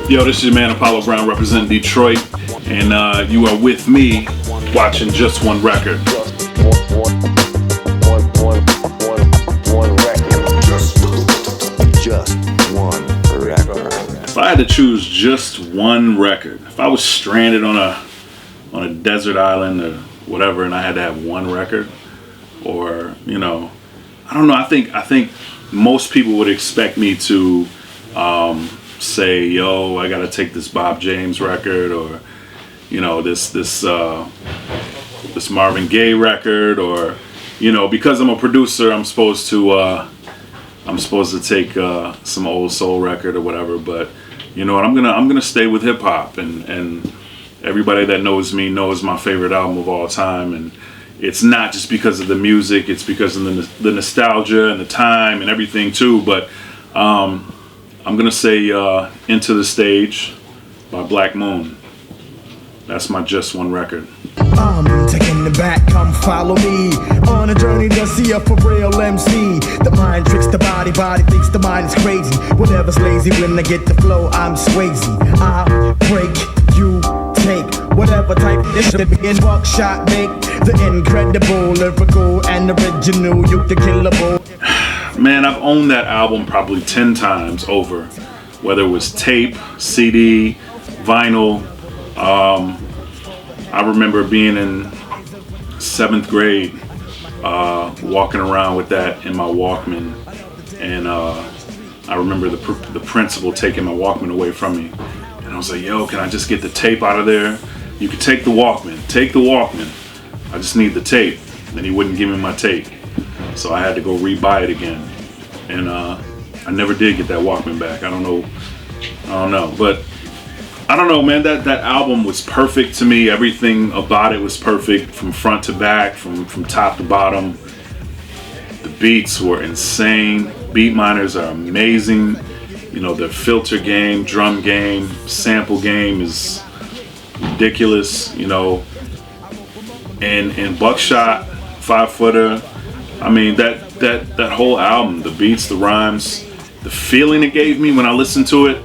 Yo, this is your man Apollo Brown representing Detroit, and you are with me watching Just One Record. If I had to choose just one record, if I was stranded on a desert island or whatever, and I had to have one record, or I don't know. I think most people would expect me to say, yo, I gotta take this Bob James record, or this Marvin Gaye record, or because I'm a producer, I'm supposed to take some old soul record or whatever. But you know what, I'm gonna stay with hip hop, and everybody that knows me knows my favorite album of all time, and it's not just because of the music, it's because of the nostalgia and the time and everything too. But I'm gonna say Into the Stage by Black Moon. That's my just one record. I'm taking the back, come follow me on a journey to see a for real MC. The mind tricks the body thinks the mind is crazy. Whatever's lazy, when I get the flow, I'm Swayze. I break, you take whatever type this should begin. Buckshot make the incredible, lyrical and original. You the killable. Man, I've owned that album probably 10 times over, whether it was tape, CD, vinyl. I remember being in 7th grade, walking around with that in my Walkman, and I remember the principal taking my Walkman away from me, and I was like, yo, can I just get the tape out of there? You could take the Walkman, I just need the tape. And he wouldn't give me my tape, so I had to go re-buy it again, and I never did get that Walkman back. I don't know, but I don't know, man. That album was perfect to me. Everything about it was perfect, from front to back, from top to bottom. The beats were insane. Beatminerz are amazing. Their filter game, drum game, sample game is ridiculous. And Buckshot, 5-footer. I mean, that whole album, the beats, the rhymes, the feeling it gave me when I listened to it.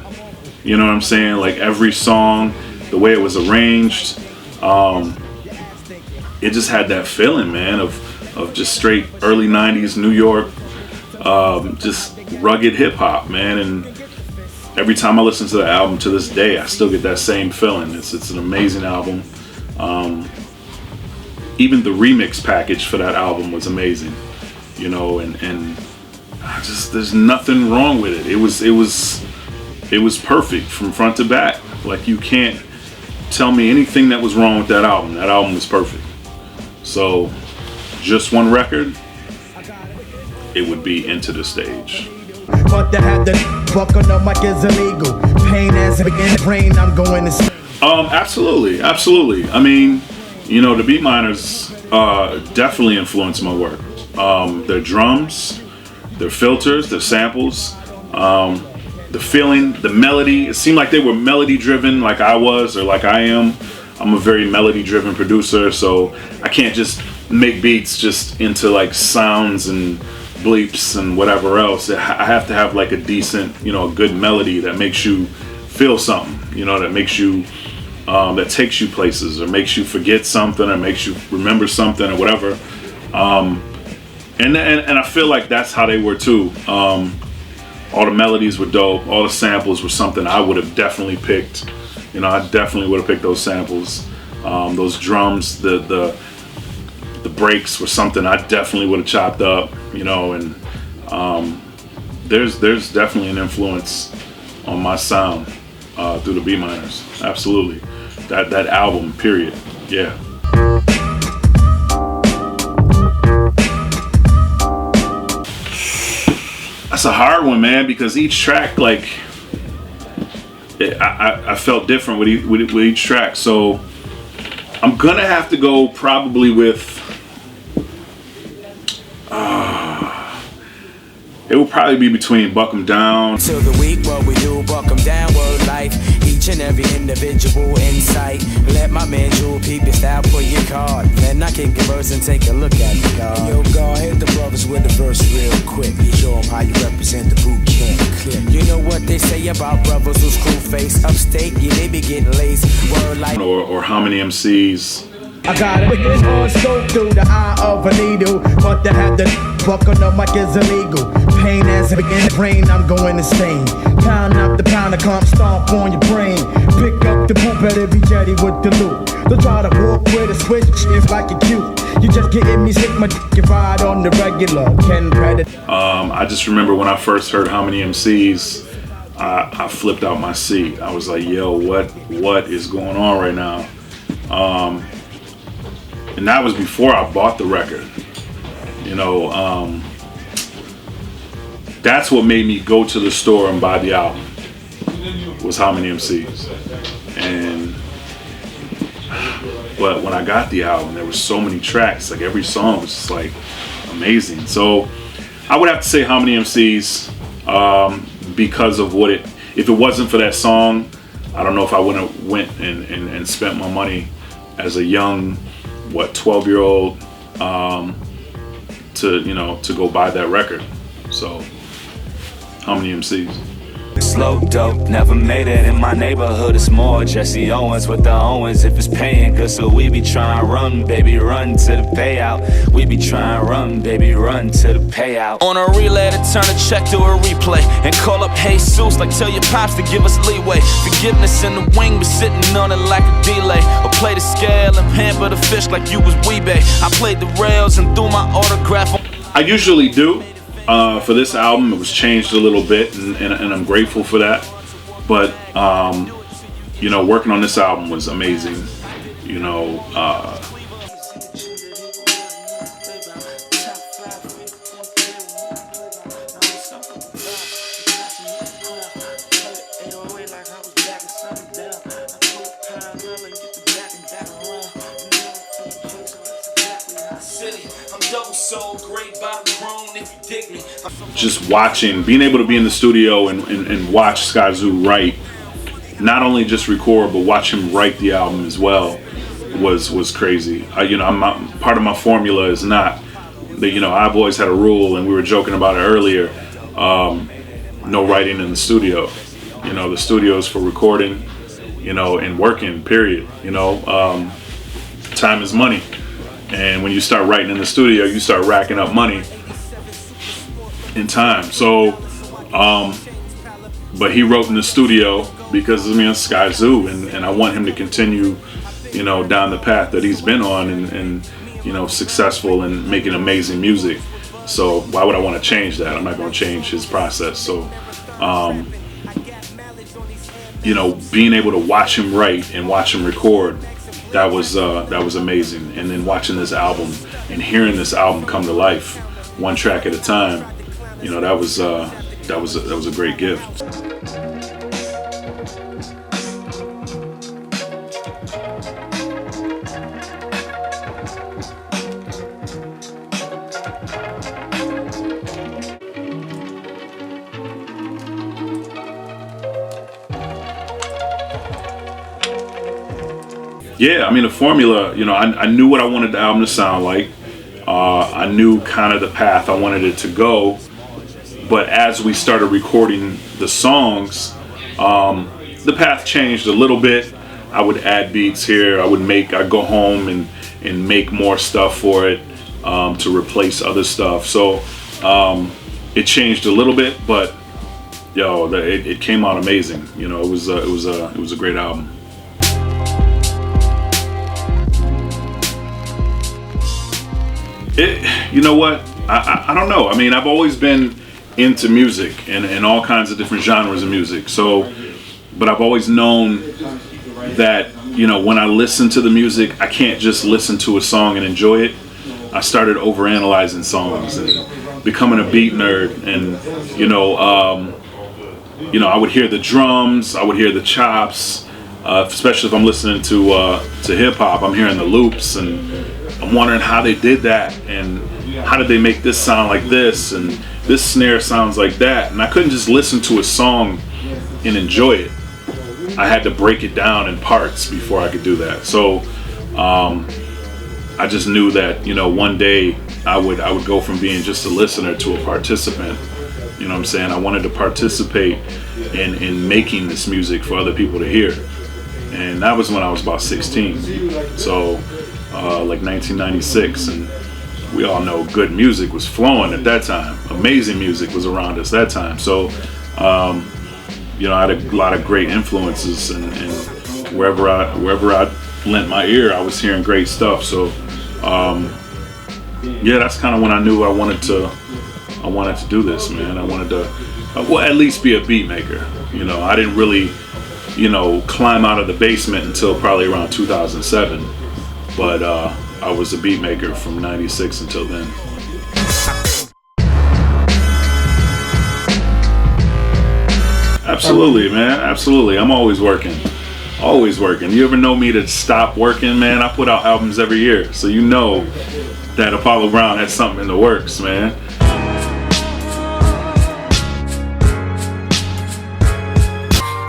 You know what I'm saying? Like every song, the way it was arranged, it just had that feeling, man, of just straight early 90s New York, just rugged hip hop, man. And every time I listen to the album to this day, I still get that same feeling. It's an amazing album. Even the remix package for that album was amazing, and there's nothing wrong with it. It was perfect from front to back. Like, you can't tell me anything that was wrong with that album. That album was perfect. So, just one record, it would be Into the Stage. But they had the fuck on the mic is illegal. Pain as it begin to rain, I'm going to. Absolutely. I mean, the Beatminerz definitely influenced my work. Their drums, their filters, their samples, the feeling, the melody. It seemed like they were melody driven, like I was, or like I am. I'm a very melody driven producer, so I can't just make beats just into like sounds and bleeps and whatever else. I have to have like a decent, a good melody that makes you feel something, that makes you that takes you places, or makes you forget something, or makes you remember something, or whatever. And I feel like that's how they were too. All the melodies were dope. All the samples were something I would have definitely picked. I definitely would have picked those samples. Those drums, the breaks were something I definitely would have chopped up. And there's definitely an influence on my sound through the Beatminerz. Absolutely. That album, period. Yeah. That's a hard one, man, because each track, like, I felt different with each track. So I'm gonna have to go probably with it will probably be between Buck 'Em Down. To the week, what we do, buck 'em down, word life. Each and every individual insight. Let my man Jewel peep your style for your card. Then I can converse and take a look at the card. Yo, God, hit the brothers with the verse real quick. Show them how you represent the boot camp. You know what they say about brothers who's screw face. Upstate, yeah, they be getting lazy. Word like or how many MCs. I got it on so through the eye of a needle, but to have the buck on the mic is illegal. Pain as it begin to rain, I'm going insane. Pound up the pound, come stomp on your brain. Pick up the boot, better be jetty with the loop. Don't try to walk with a switch, it's like a cute. You just getting me sick, my dick ride on the regular. Ken Predator. I just remember when I first heard How Many MCs, I flipped out my seat. I was like, yo, what is going on right now? And that was before I bought the record. You know, that's what made me go to the store and buy the album, was How Many MCs. But when I got the album, there were so many tracks, like every song was just like amazing. So I would have to say How Many MCs, because of what if it wasn't for that song, I don't know if I would have went and spent my money as a young, 12-year-old, to go buy that record. So How Many MCs? Slow dope, never made it in my neighborhood. It's more Jesse Owens with the Owens. If it's paying good, so we be trying to run, baby, run to the payout. We be trying to run, baby, run to the payout. On a relay to turn a check to a replay and call up Jesus like tell your pops to give us leeway. Forgiveness in the wing, but sitting on it like a delay. Or play the scale and pamper the fish like you was Weebay. I played the rails and threw my autograph on. I usually do. For this album, it was changed a little bit, and I'm grateful for that. But working on this album was amazing. Just being able to be in the studio and watch Skyzoo write, not only just record, but watch him write the album as well, was crazy. Part of my formula is not that, I've always had a rule, and we were joking about it earlier, no writing in the studio. The studio is for recording, and working, period. Time is money. And when you start writing in the studio, you start racking up money in time. So, but he wrote in the studio because of me on Skyzoo, and I want him to continue, down the path that he's been on, and successful and making amazing music. So why would I want to change that? I'm not going to change his process. So, being able to watch him write and watch him record, that was amazing. And then watching this album and hearing this album come to life, one track at a time, that was a great gift. Yeah, the formula, I knew what I wanted the album to sound like. I knew kind of the path I wanted it to go. But as we started recording the songs, the path changed a little bit. I would add beats here. I'd go home and make more stuff for it to replace other stuff. So it changed a little bit, but it came out amazing. It was a great album. You know what? I don't know. I've always been into music and all kinds of different genres of music. So, but I've always known that, when I listen to the music, I can't just listen to a song and enjoy it. I started overanalyzing songs and becoming a beat nerd. And, I would hear the drums, I would hear the chops, especially if I'm listening to hip hop. I'm hearing the loops and I'm wondering how they did that, and how did they make this sound like this, and this snare sounds like that. And I couldn't just listen to a song and enjoy it. I had to break it down in parts before I could do that. So I just knew that one day I would go from being just a listener to a participant You know what I'm saying? I wanted to participate in making this music for other people to hear. And that was when I was about 16. So, like 1996. And we all know good music was flowing at that time. Amazing music was around us that time. So, you know, I had a lot of great influences, and wherever I lent my ear, I was hearing great stuff. So, yeah, that's kind of when I knew I wanted to do this, man. I wanted to, well, at least be a beat maker. You know, I didn't really, you know, climb out of the basement until probably around 2007. But I was a beat maker from 96 until then. Absolutely, man. Absolutely. I'm always working. Always working. You ever know me to stop working, man? I put out albums every year. So you know that Apollo Brown has something in the works, man.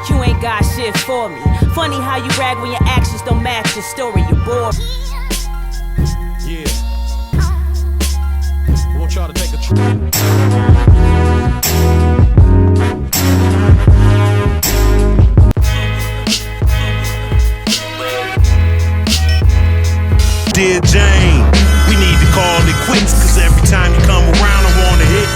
You ain't got shit for me. Funny how you brag when your actions don't match your story. You're bored. Yeah. I want y'all to take a trip. Dear Jane, we need to call it quits, cause every time you come around I wanna hit.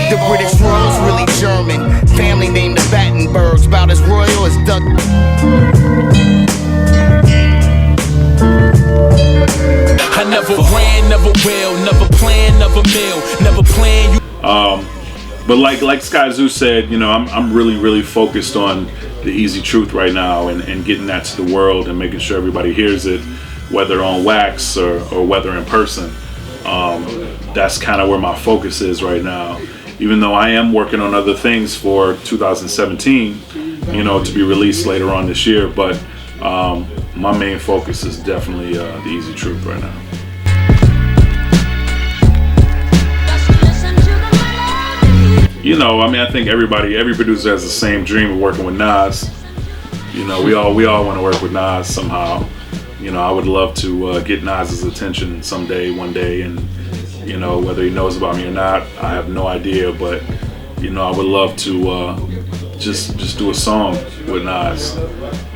The British royals really German. Family named the Battenbergs, about as royal as Doug. I never ran, never will, never plan, never mill, never plan you. But like Skyzoo said, you know, I'm really focused on the Easy Truth right now, and getting that to the world and making sure everybody hears it, whether on wax or whether in person. That's kind of where my focus is right now. Even though I am working on other things for 2017, you know, to be released later on this year, but my main focus is definitely the Easy Truth right now. You know, I mean, I think every producer has the same dream of working with Nas. You know, we all want to work with Nas somehow. You know, I would love to get Nas's attention someday, one day, and you know, whether he knows about me or not, I have no idea. But you know, I would love to just do a song with Nas.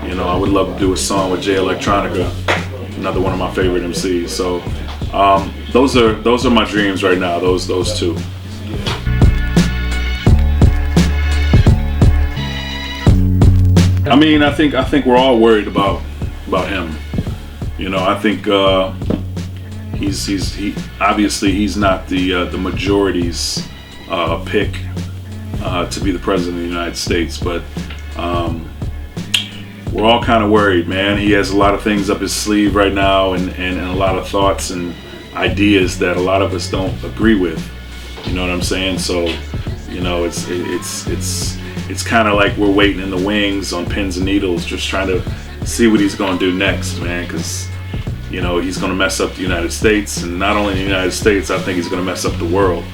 You know, I would love to do a song with Jay Electronica, another one of my favorite MCs. So those are my dreams right now. Those two. I mean, I think we're all worried about him. You know, I think he obviously he's not the majority's pick to be the president of the United States, but we're all kind of worried, man. He has a lot of things up his sleeve right now, and a lot of thoughts and ideas that a lot of us don't agree with. You know what I'm saying? So, you know, it's kind of like we're waiting in the wings on pins and needles, just trying to see what he's going to do next, man, because you know, he's going to mess up the United States, and not only the United States, I think he's going to mess up the world.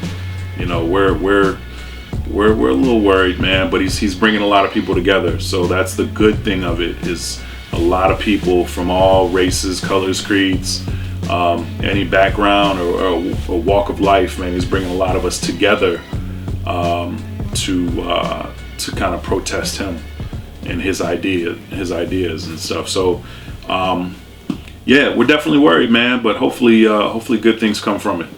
You know, we're a little worried, man, but he's bringing a lot of people together. So that's the good thing of it, is a lot of people from all races, colors, creeds, any background or walk of life, man. He's bringing a lot of us together to kind of protest him and his ideas and stuff. So yeah, we're definitely worried, man, but hopefully good things come from it.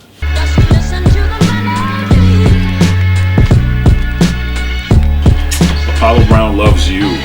Apollo Brown loves you.